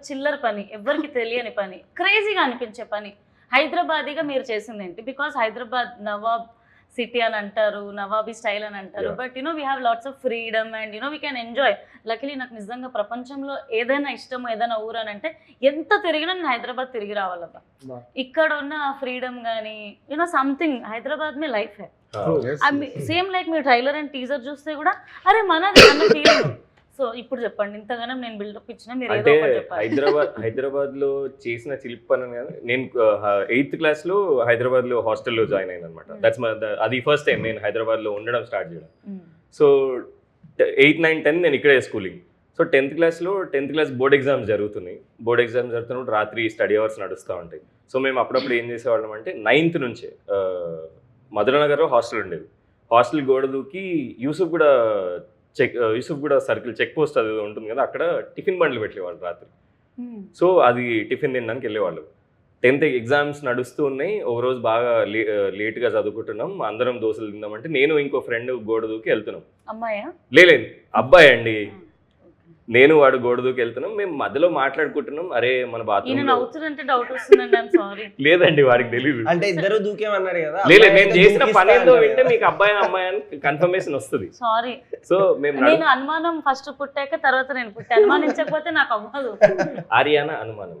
చిల్లర పని, ఎవరికి తెలియని పని, క్రేజీగా అనిపించే పని హైదరాబాదీగా మీరు చేసింది ఏంటి? బికాస్ హైదరాబాద్ నవాబ్ సిటీ అని అంటారు, నవాబీ స్టైల్ అని అంటారు, but we have lots of freedom and we can enjoy. Luckily నాకు నిజంగా ప్రపంచంలో ఏదైనా ఇష్టం, ఏదైనా ఊరు అని అంటే ఎంత తిరిగినా నేను హైదరాబాద్ తిరిగి రావాలబ్బా. ఇక్కడ ఉన్న ఫ్రీడమ్ కానీ సంథింగ్ హైదరాబాద్ మీ లైఫ్ హై. సేమ్ లైక్ మీరు ట్రైలర్ అండ్ టీజర్ చూస్తే కూడా అరే మనది అన్న ఫీలింగ్. సో ఇప్పుడు చెప్పండి, ఇంతగానం నేను బిల్డప్ ఇచ్చిన మీరు ఏదో ఒకటి చెప్పాలి. హైదరాబాద్ లో చేసిన చిలిప్ పని అని నేను 8th క్లాస్ లో హైదరాబాద్ లో హాస్టల్లో జాయిన్ అయ్యాను అనమాట. అది ఫస్ట్ టైం నేను హైదరాబాద్ లో ఉండడం స్టార్ట్ చేయడం. సో 8, 9, 10 నేను ఇక్కడే schooling. So 10th class board exams జరుగుతున్నాయి. బోర్డ్ ఎగ్జామ్స్ జరుగుతున్నప్పుడు రాత్రి స్టడీ అవర్స్ నడుస్తూ ఉంటాయి. సో మేము అప్పుడప్పుడు ఏం చేసేవాళ్ళం అంటే 9th నుంచే మధురనగర్లో హాస్టల్ ఉండేది. హాస్టల్ గోడ దూకి యూసుఫ్ కూడా సర్కిల్ చెక్ పోస్ట్ అది ఉంటుంది కదా, అక్కడ టిఫిన్ బండ్లు పెట్టేవాళ్ళు రాత్రి. సో అది టిఫిన్ తినడానికి వెళ్ళేవాళ్ళు. 10th ఎగ్జామ్స్ నడుస్తూ ఉన్నాయి. ఒక రోజు బాగా లేట్గా చదువుకుంటున్నాం, అందరం దోశలు తిందామంటే నేను ఇంకో ఫ్రెండ్ గోడ దూకి వెళ్తున్నాం. అమ్మాయా? లేదు, అబ్బాయి అండి. నేను వాడు గోడ దూకి వెళ్తున్నాం. మేము మధ్యలో మాట్లాడుకుంటున్నాం, అరే మన బాత్రూమ్ లేదండి, వాడికి తెలియదు. అంటే ఇద్దరు దూకేమన్నారు కదా. లేదు, మేము చేసిన పని ఏదో వింటే మీకు అబ్బాయి అమ్మాయి అని కన్ఫర్మేషన్ వస్తుంది. సారీ. సో మేము అనుమానం ఫస్ట్ పుట్టాక తర్వాత నేను పుట్టా, అనుమానించకపోతే నాకు అవ్వదు. ఆర్యానా అనుమానం.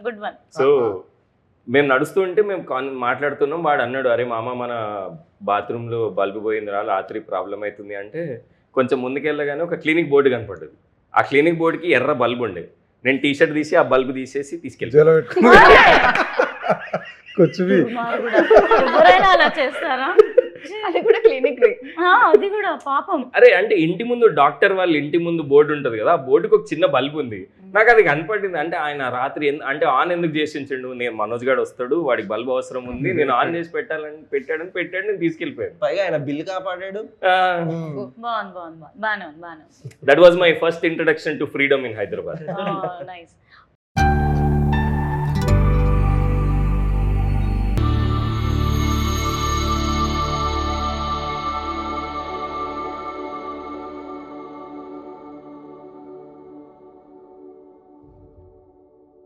Good one. సో మేము నడుస్తూ ఉంటే మేము మాట్లాడుతున్నాం. వాడు అన్నాడు, అరే మామ మన బాత్రూంలో బల్బు పోయింది రా, రాత్రి ప్రాబ్లం అవుతుంది అంటే కొంచెం ముందుకెళ్ళగానే ఒక క్లినిక్ బోర్డు కనపడ్డది. ఆ క్లినిక్ బోర్డుకి ఎర్ర బల్బు ఉండేది. నేను టీషర్ట్ తీసి ఆ బల్బు తీసేసి తీసుకెళ్ళి ఎవరైనా అలా చేస్తారా? అది కూడా క్లినిక్, అది కూడా పాపం. అరే అంటే ఇంటి ముందు డాక్టర్ వాళ్ళ ఇంటి ముందు బోర్డు ఉంటది కదా, ఆ బోర్డుకి ఒక చిన్న బల్బు ఉంది. నాకు అది కనపడింది. అంటే ఆయన రాత్రి అంటే ఆన్ ఎందుకు చేసించండు, నేను మనోజ్ గారు వస్తాడు, వాడికి బల్బు అవసరం ఉంది, నేను ఆన్ చేసి పెట్టాడు, నేను తీసుకెళ్ళిపోయాను. పైగా ఆయన బిల్ కాపాడాడు. బాగుంది. That was my first introduction to freedom in Hyderabad. Nice.